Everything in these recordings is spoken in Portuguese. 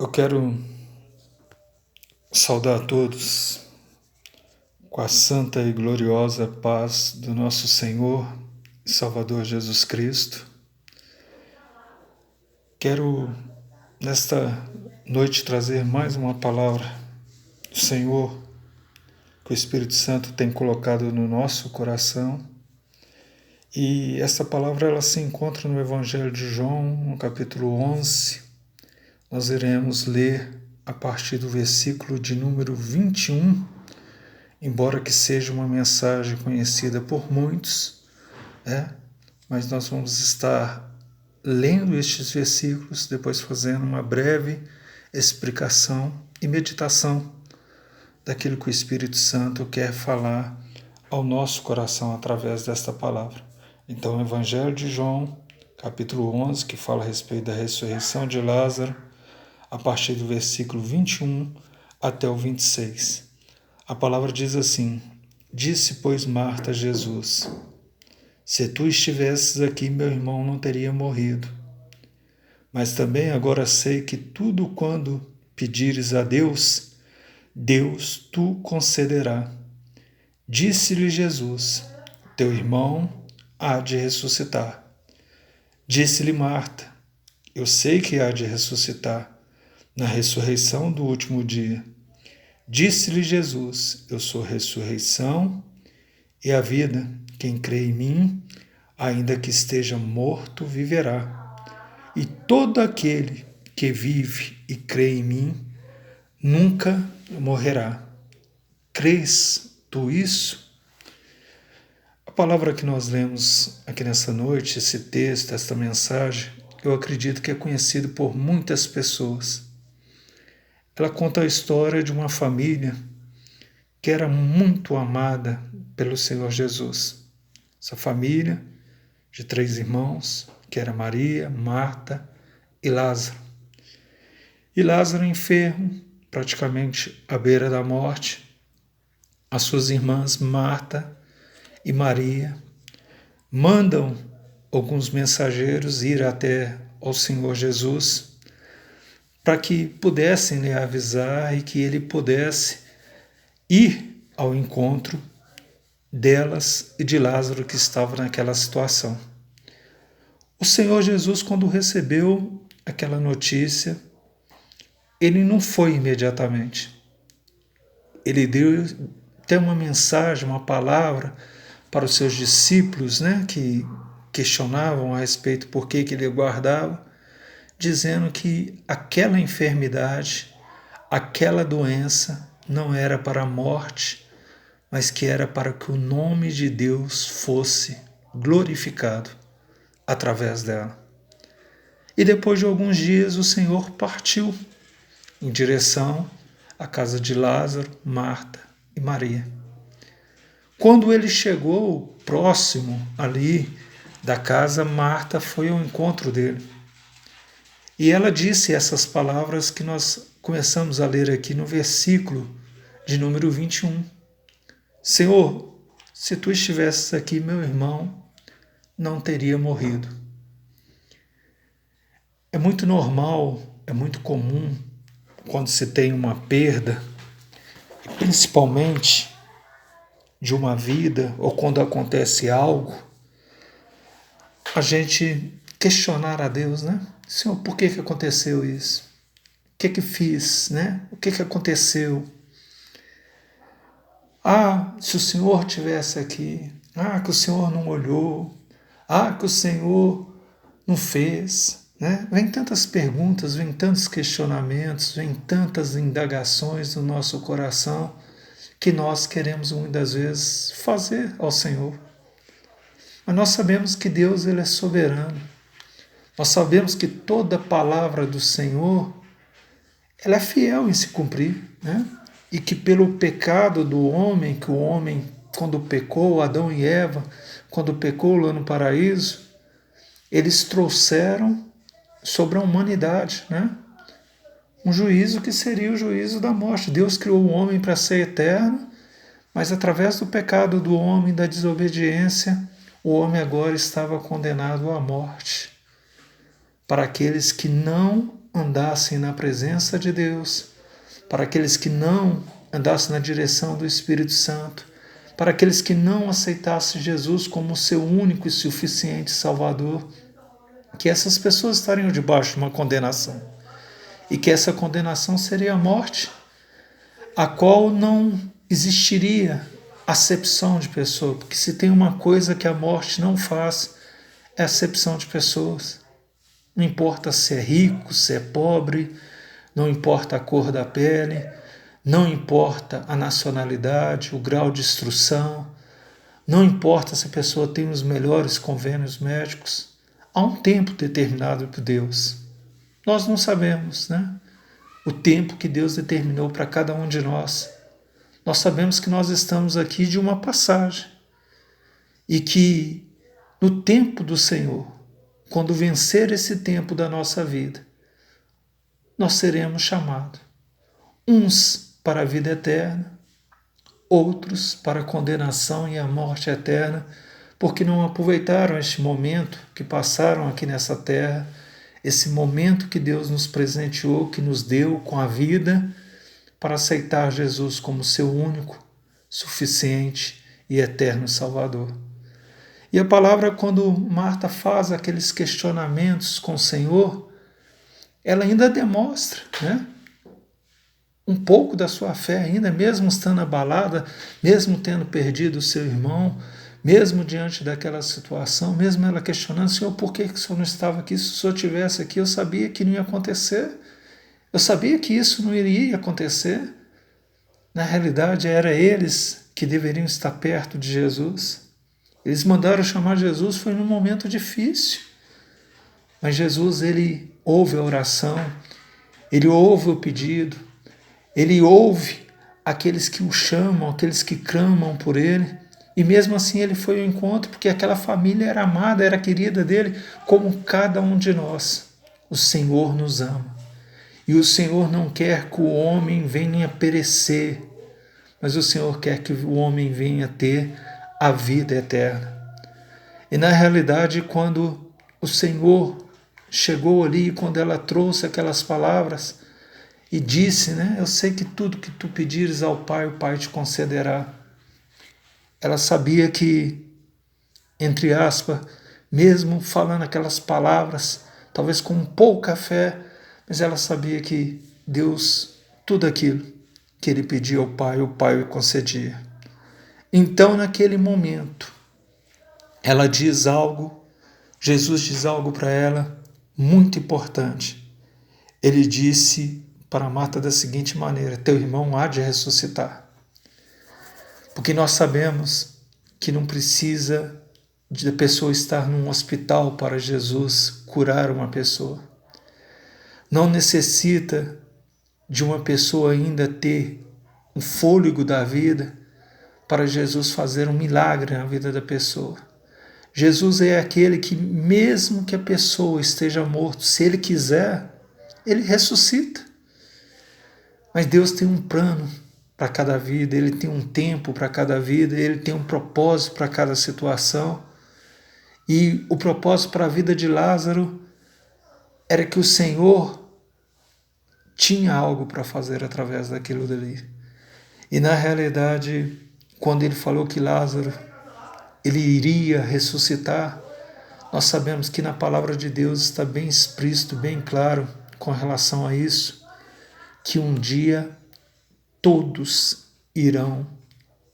Eu quero saudar a todos com a santa e gloriosa paz do nosso Senhor e Salvador Jesus Cristo. Quero, nesta noite, trazer mais uma palavra do Senhor que o Espírito Santo tem colocado no nosso coração. E essa palavra ela se encontra no Evangelho de João, no capítulo 11. Nós iremos ler a partir do versículo de número 21, embora que seja uma mensagem conhecida por muitos, mas nós vamos estar lendo estes versículos, depois fazendo uma breve explicação e meditação daquilo que o Espírito Santo quer falar ao nosso coração através desta palavra. Então, o Evangelho de João, capítulo 11, que fala a respeito da ressurreição de Lázaro, a partir do versículo 21 até o 26. A palavra diz assim: Disse, pois, Marta a Jesus: Se tu estivesses aqui, meu irmão não teria morrido. Mas também agora sei que tudo quando pedires a Deus, Deus tu concederá. Disse-lhe Jesus: Teu irmão há de ressuscitar. Disse-lhe Marta: Eu sei que há de ressuscitar na ressurreição do último dia. Disse-lhe Jesus: Eu sou a ressurreição e a vida. Quem crê em mim, ainda que esteja morto, viverá. E todo aquele que vive e crê em mim, nunca morrerá. Crês tu isso? A palavra que nós lemos aqui nessa noite, esse texto, esta mensagem, eu acredito que é conhecido por muitas pessoas. Ela conta a história de uma família que era muito amada pelo Senhor Jesus. Essa família de 3 irmãos, que era Maria, Marta e Lázaro. E Lázaro enfermo, praticamente à beira da morte. As suas irmãs Marta e Maria mandam alguns mensageiros ir até ao Senhor Jesus para que pudessem lhe avisar e que ele pudesse ir ao encontro delas e de Lázaro que estava naquela situação. O Senhor Jesus, quando recebeu aquela notícia, ele não foi imediatamente. Ele deu até uma mensagem, uma palavra para os seus discípulos, que questionavam a respeito por que ele guardava, dizendo que aquela enfermidade, aquela doença não era para a morte, mas que era para que o nome de Deus fosse glorificado através dela. E depois de alguns dias o Senhor partiu em direção à casa de Lázaro, Marta e Maria. Quando ele chegou próximo ali da casa, Marta foi ao encontro dele. E ela disse essas palavras que nós começamos a ler aqui no versículo de número 21. Senhor, se tu estivesses aqui, meu irmão não teria morrido. É muito normal, é muito comum, quando se tem uma perda, principalmente de uma vida, ou quando acontece algo, a gente questionar a Deus, Senhor, por que aconteceu isso? O que fiz, O que aconteceu? Se o Senhor estivesse aqui, que o Senhor não olhou, que o Senhor não fez, Vem tantas perguntas, vem tantos questionamentos, vem tantas indagações no nosso coração que nós queremos muitas vezes fazer ao Senhor. Mas nós sabemos que Deus ele é soberano. Nós sabemos que toda palavra do Senhor ela é fiel em se cumprir, E que pelo pecado do homem, que o homem, quando pecou, Adão e Eva, quando pecou lá no paraíso, eles trouxeram sobre a humanidade, um juízo que seria o juízo da morte. Deus criou o homem para ser eterno, mas através do pecado do homem, da desobediência, o homem agora estava condenado à morte. para aqueles que não andassem na presença de Deus, para aqueles que não andassem na direção do Espírito Santo, para aqueles que não aceitassem Jesus como seu único e suficiente Salvador, que essas pessoas estariam debaixo de uma condenação, e que essa condenação seria a morte, a qual não existiria acepção de pessoa, porque se tem uma coisa que a morte não faz, é acepção de pessoas. Não importa se é rico, se é pobre, não importa a cor da pele, não importa a nacionalidade, o grau de instrução, não importa se a pessoa tem os melhores convênios médicos. Há um tempo determinado por Deus. Nós não sabemos, né? O tempo que Deus determinou para cada um de nós. Nós sabemos que nós estamos aqui de uma passagem e que no tempo do Senhor, quando vencer esse tempo da nossa vida, nós seremos chamados, uns para a vida eterna, outros para a condenação e a morte eterna, porque não aproveitaram este momento que passaram aqui nessa terra, esse momento que Deus nos presenteou, que nos deu com a vida, para aceitar Jesus como seu único, suficiente e eterno Salvador. E a palavra, quando Marta faz aqueles questionamentos com o Senhor, ela ainda demonstra, né, um pouco da sua fé ainda, mesmo estando abalada, mesmo tendo perdido o seu irmão, mesmo diante daquela situação, mesmo ela questionando: Senhor, por que o Senhor não estava aqui? Se o Senhor estivesse aqui, eu sabia que não ia acontecer. Eu sabia que isso não iria acontecer. Na realidade, era eles que deveriam estar perto de Jesus. Eles mandaram chamar Jesus, foi num momento difícil. Mas Jesus, ele ouve a oração, ele ouve o pedido, ele ouve aqueles que o chamam, aqueles que clamam por ele. E mesmo assim ele foi ao encontro, porque aquela família era amada, era querida dele, como cada um de nós. O Senhor nos ama. E o Senhor não quer que o homem venha perecer, mas o Senhor quer que o homem venha ter a vida eterna. E na realidade, quando o Senhor chegou ali, quando ela trouxe aquelas palavras e disse, né, eu sei que tudo que tu pedires ao Pai, o Pai te concederá. Ela sabia que, entre aspas, mesmo falando aquelas palavras, talvez com pouca fé, mas ela sabia que Deus, tudo aquilo que ele pedia ao Pai, o Pai o concedia. Então, naquele momento, ela diz algo, Jesus diz algo para ela muito importante. Ele disse para Marta da seguinte maneira: teu irmão há de ressuscitar. Porque nós sabemos que não precisa de a pessoa estar num hospital para Jesus curar uma pessoa. Não necessita de uma pessoa ainda ter o fôlego da vida para Jesus fazer um milagre na vida da pessoa. Jesus é aquele que, mesmo que a pessoa esteja morta, se ele quiser, ele ressuscita. Mas Deus tem um plano para cada vida, ele tem um tempo para cada vida, ele tem um propósito para cada situação. E o propósito para a vida de Lázaro era que o Senhor tinha algo para fazer através daquilo dali. E na realidade, quando ele falou que Lázaro ele iria ressuscitar, nós sabemos que na palavra de Deus está bem explícito, bem claro com relação a isso, que um dia todos irão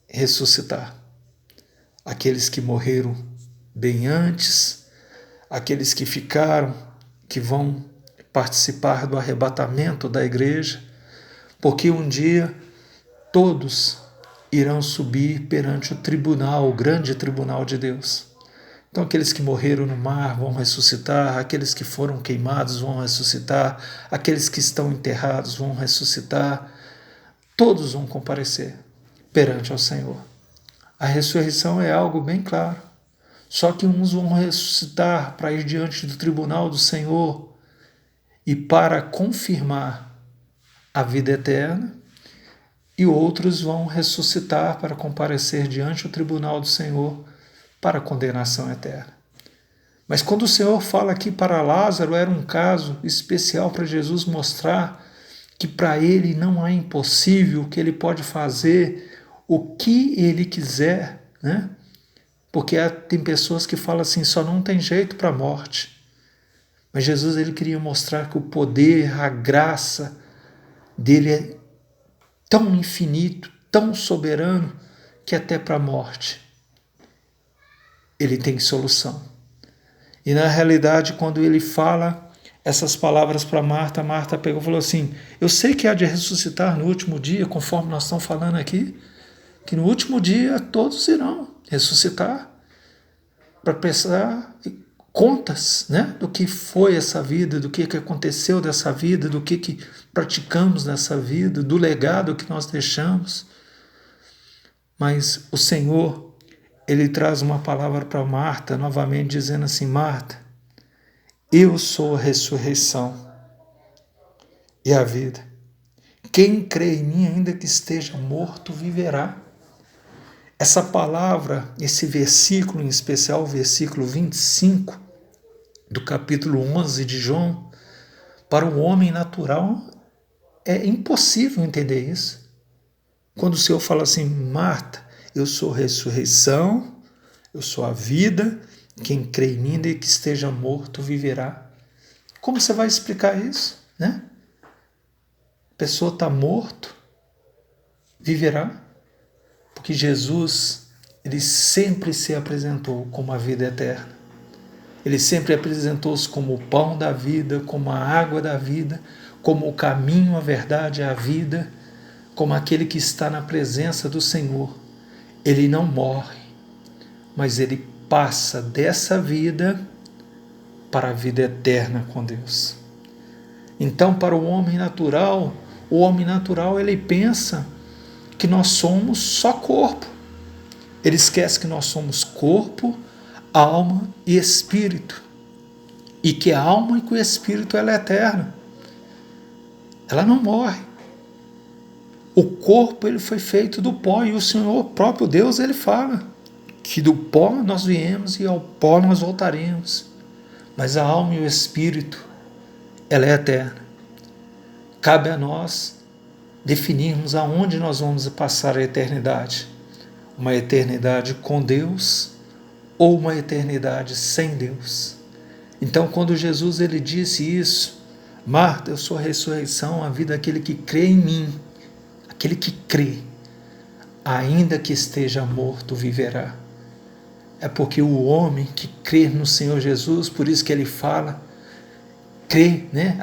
ressuscitar. Aqueles que morreram bem antes, aqueles que ficaram, que vão participar do arrebatamento da igreja, porque um dia todos irão subir perante o tribunal, o grande tribunal de Deus. Então aqueles que morreram no mar vão ressuscitar, aqueles que foram queimados vão ressuscitar, aqueles que estão enterrados vão ressuscitar, todos vão comparecer perante ao Senhor. A ressurreição é algo bem claro. Só que uns vão ressuscitar para ir diante do tribunal do Senhor e para confirmar a vida eterna, e outros vão ressuscitar para comparecer diante do tribunal do Senhor para a condenação eterna. Mas quando o Senhor fala aqui para Lázaro, era um caso especial para Jesus mostrar que para ele não há impossível, que ele pode fazer o que ele quiser, né? Porque tem pessoas que falam assim, só não tem jeito para a morte. Mas Jesus ele queria mostrar que o poder, a graça dele é tão infinito, tão soberano, que até para a morte ele tem solução. E na realidade, quando ele fala essas palavras para Marta, Marta pegou e falou assim, eu sei que há de ressuscitar no último dia, conforme nós estamos falando aqui, que no último dia todos irão ressuscitar para prestar contas, né, do que foi essa vida, do que aconteceu dessa vida, do que praticamos nessa vida, do legado que nós deixamos. Mas o Senhor, ele traz uma palavra para Marta, novamente dizendo assim, Marta, eu sou a ressurreição e a vida. Quem crê em mim, ainda que esteja morto, viverá. Essa palavra, esse versículo, em especial o versículo 25 do capítulo 11 de João, para o homem natural é impossível entender isso. Quando o Senhor fala assim, Marta, eu sou a ressurreição, eu sou a vida, quem crê em mim, ainda que esteja morto, viverá. Como você vai explicar isso, né? A pessoa está morto, viverá? Porque Jesus, ele sempre se apresentou como a vida eterna. Ele sempre apresentou-se como o pão da vida, como a água da vida, como o caminho, a verdade, a vida, como aquele que está na presença do Senhor. Ele não morre, mas ele passa dessa vida para a vida eterna com Deus. Então, para o homem natural ele pensa que nós somos só corpo. Ele esquece que nós somos corpo, alma e espírito. E que a alma e que o espírito ela é eterna. Ela não morre. O corpo ele foi feito do pó e o Senhor, próprio Deus, ele fala que do pó nós viemos e ao pó nós voltaremos. Mas a alma e o espírito, ela é eterna. Cabe a nós definirmos aonde nós vamos passar a eternidade. Uma eternidade com Deus ou uma eternidade sem Deus. Então, quando Jesus ele disse isso, Marta, eu sou a ressurreição, a vida daquele que crê em mim, aquele que crê, ainda que esteja morto, viverá. É porque o homem que crê no Senhor Jesus, por isso que ele fala, crê, né?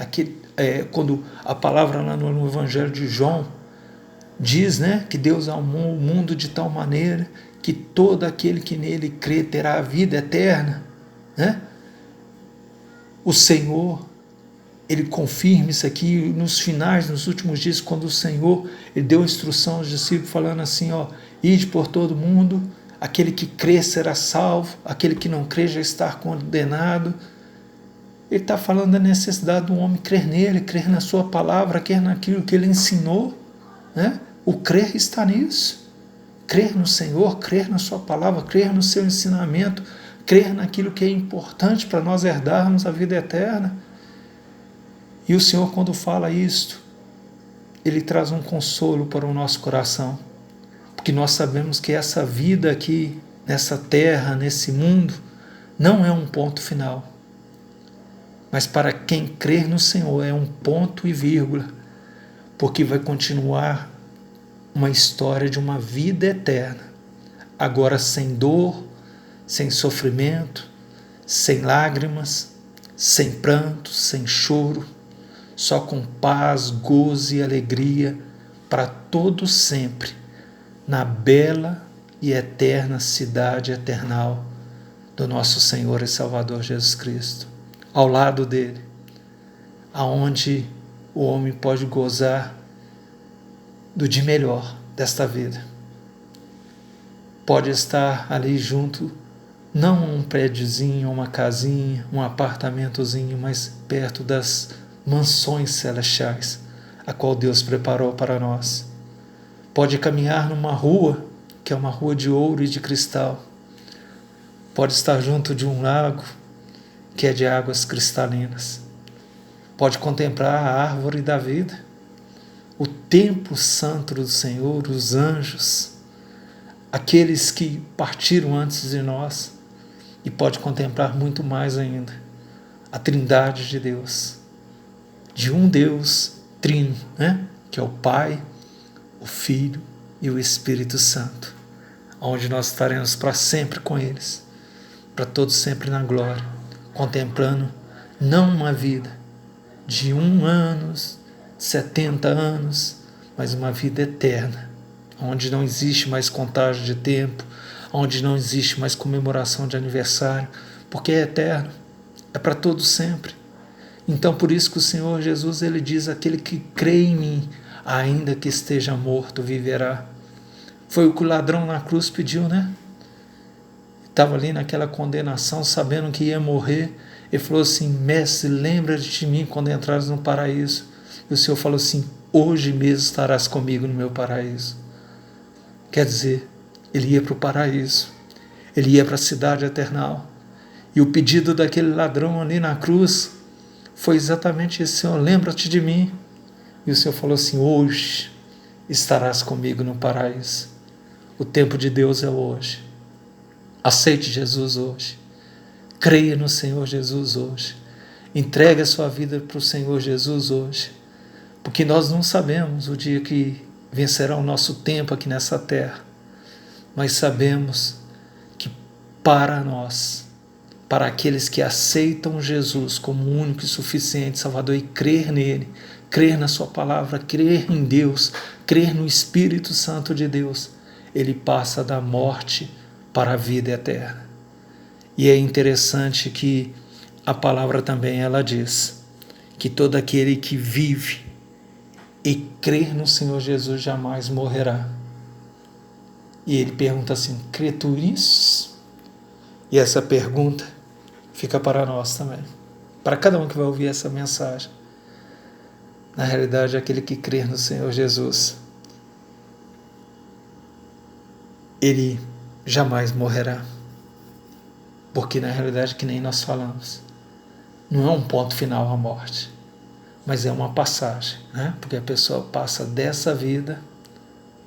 Quando a palavra lá no Evangelho de João diz, né, que Deus amou o mundo de tal maneira que todo aquele que nele crê terá a vida eterna, né? O Senhor, ele confirma isso aqui nos finais, nos últimos dias, quando o Senhor ele deu instrução aos discípulos, falando assim, ó, ide por todo mundo, aquele que crê será salvo, aquele que não crê já está condenado. Ele está falando da necessidade do homem crer nele, crer na sua palavra, crer naquilo que ele ensinou, né? O crer está nisso. Crer no Senhor, crer na sua palavra, crer no seu ensinamento, crer naquilo que é importante para nós herdarmos a vida eterna. E o Senhor, quando fala isto, ele traz um consolo para o nosso coração, porque nós sabemos que essa vida aqui, nessa terra, nesse mundo, não é um ponto final. Mas para quem crer no Senhor é um ponto e vírgula, porque vai continuar uma história de uma vida eterna, agora sem dor, sem sofrimento, sem lágrimas, sem pranto, sem choro, só com paz, gozo e alegria para todo sempre, na bela e eterna cidade eternal do nosso Senhor e Salvador Jesus Cristo, ao lado dele, aonde o homem pode gozar do de melhor desta vida. Pode estar ali junto, não um prédiozinho, uma casinha, um apartamentozinho, mas perto das mansões celestiais, a qual Deus preparou para nós. Pode caminhar numa rua, que é uma rua de ouro e de cristal. Pode estar junto de um lago, que é de águas cristalinas. Pode contemplar a árvore da vida, o templo santo do Senhor, os anjos, aqueles que partiram antes de nós, e pode contemplar muito mais ainda, a Trindade de Deus, de um Deus trino, que é o Pai, o Filho e o Espírito Santo, onde nós estaremos para sempre com eles, para todos sempre na glória, contemplando não uma vida de 1 ano, 70 anos, mas uma vida eterna, onde não existe mais contagem de tempo, onde não existe mais comemoração de aniversário, porque é eterno, é para todos sempre. Então por isso que o Senhor Jesus, ele diz: aquele que crê em mim, ainda que esteja morto, viverá. Foi o que o ladrão na cruz pediu, Estava ali naquela condenação, sabendo que ia morrer, e falou assim: mestre, lembra-te de mim quando entrares no paraíso. E o Senhor falou assim: hoje mesmo estarás comigo no meu paraíso. Quer dizer, ele ia para o paraíso, ele ia para a cidade eternal. E o pedido daquele ladrão ali na cruz foi exatamente esse: Senhor, lembra-te de mim. E o Senhor falou assim: hoje estarás comigo no paraíso. O tempo de Deus é hoje. Aceite Jesus hoje. Creia no Senhor Jesus hoje. Entregue a sua vida para o Senhor Jesus hoje. Porque nós não sabemos o dia que vencerá o nosso tempo aqui nessa terra. Mas sabemos que para nós, para aqueles que aceitam Jesus como o único e suficiente Salvador e crer nele, crer na sua palavra, crer em Deus, crer no Espírito Santo de Deus, ele passa da morte para a vida eterna. E é interessante que a palavra também ela diz que todo aquele que vive e crer no Senhor Jesus jamais morrerá. E ele pergunta assim: crê tu nisso? E essa pergunta fica para nós também, para cada um que vai ouvir essa mensagem. Na realidade, aquele que crer no Senhor Jesus, ele jamais morrerá. Porque na realidade, que nem nós falamos, não é um ponto final a morte, mas é uma passagem, Porque a pessoa passa dessa vida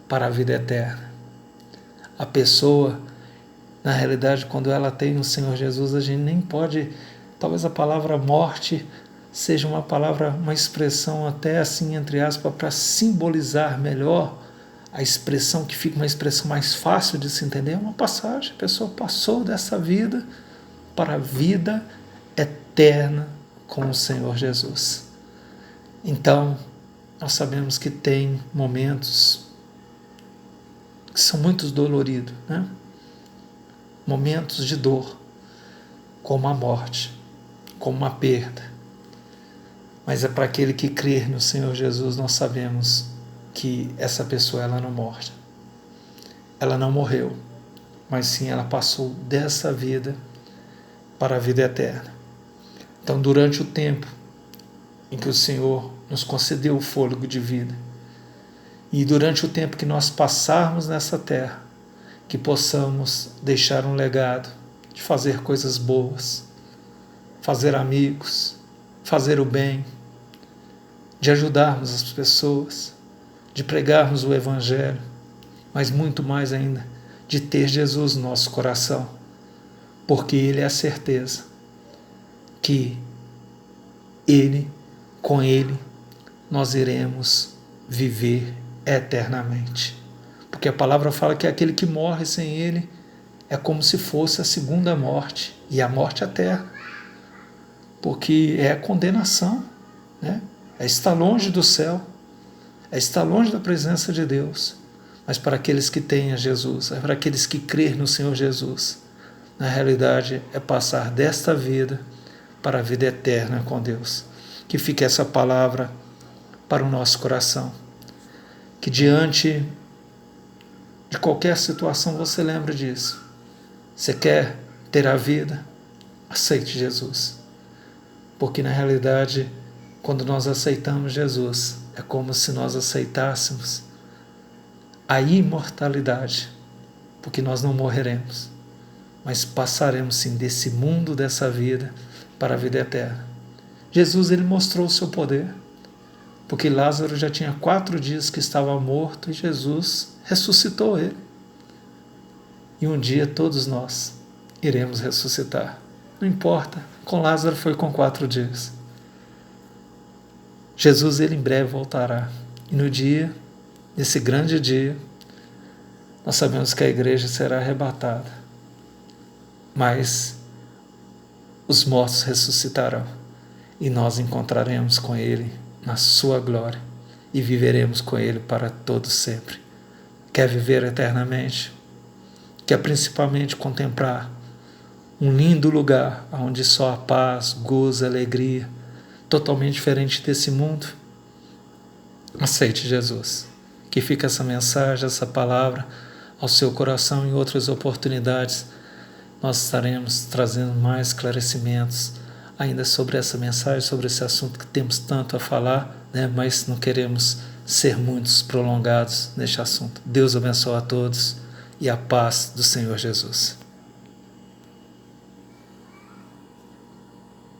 para a vida eterna. A pessoa, na realidade, quando ela tem o Senhor Jesus, a gente nem pode, talvez a palavra morte seja uma palavra, uma expressão até assim, entre aspas, para simbolizar melhor a expressão, que fica uma expressão mais fácil de se entender, é uma passagem. A pessoa passou dessa vida para a vida eterna com o Senhor Jesus. Então, nós sabemos que tem momentos que são muito doloridos, Momentos de dor, como a morte, como uma perda. Mas é para aquele que crer no Senhor Jesus, nós sabemos que essa pessoa ela não morre. Ela não morreu, mas sim ela passou dessa vida para a vida eterna. Então, durante o tempo em que o Senhor nos concedeu o fôlego de vida, e durante o tempo que nós passarmos nessa terra, que possamos deixar um legado de fazer coisas boas, fazer amigos, fazer o bem, de ajudarmos as pessoas, de pregarmos o Evangelho, mas muito mais ainda, de ter Jesus no nosso coração, porque Ele é a certeza que com Ele, nós iremos viver eternamente. Porque a palavra fala que aquele que morre sem Ele é como se fosse a segunda morte, e a morte eterna, porque é a condenação, é estar longe do céu, é estar longe da presença de Deus. Mas para aqueles que têm a Jesus, para aqueles que crêem no Senhor Jesus, na realidade é passar desta vida para a vida eterna com Deus. Que fique essa palavra para o nosso coração. Que diante de qualquer situação você lembre disso. Você quer ter a vida? Aceite Jesus. Porque na realidade, quando nós aceitamos Jesus, é como se nós aceitássemos a imortalidade, porque nós não morreremos, mas passaremos sim desse mundo, dessa vida, para a vida eterna. Jesus, ele mostrou o seu poder, porque Lázaro já tinha 4 dias que estava morto e Jesus ressuscitou ele. E um dia todos nós iremos ressuscitar. Não importa, com Lázaro foi com 4 dias. Jesus, ele em breve voltará. E no dia, nesse grande dia, nós sabemos que a igreja será arrebatada. Mas os mortos ressuscitarão. E nós encontraremos com ele na sua glória. E viveremos com ele para todo sempre. Quer viver eternamente? Quer principalmente contemplar um lindo lugar onde só há paz, gozo, alegria, totalmente diferente desse mundo? Aceite Jesus. Que fique essa mensagem, essa palavra ao seu coração. Em outras oportunidades nós estaremos trazendo mais esclarecimentos ainda sobre essa mensagem, sobre esse assunto que temos tanto a falar, mas não queremos ser muitos prolongados neste assunto. Deus abençoe a todos e a paz do Senhor Jesus.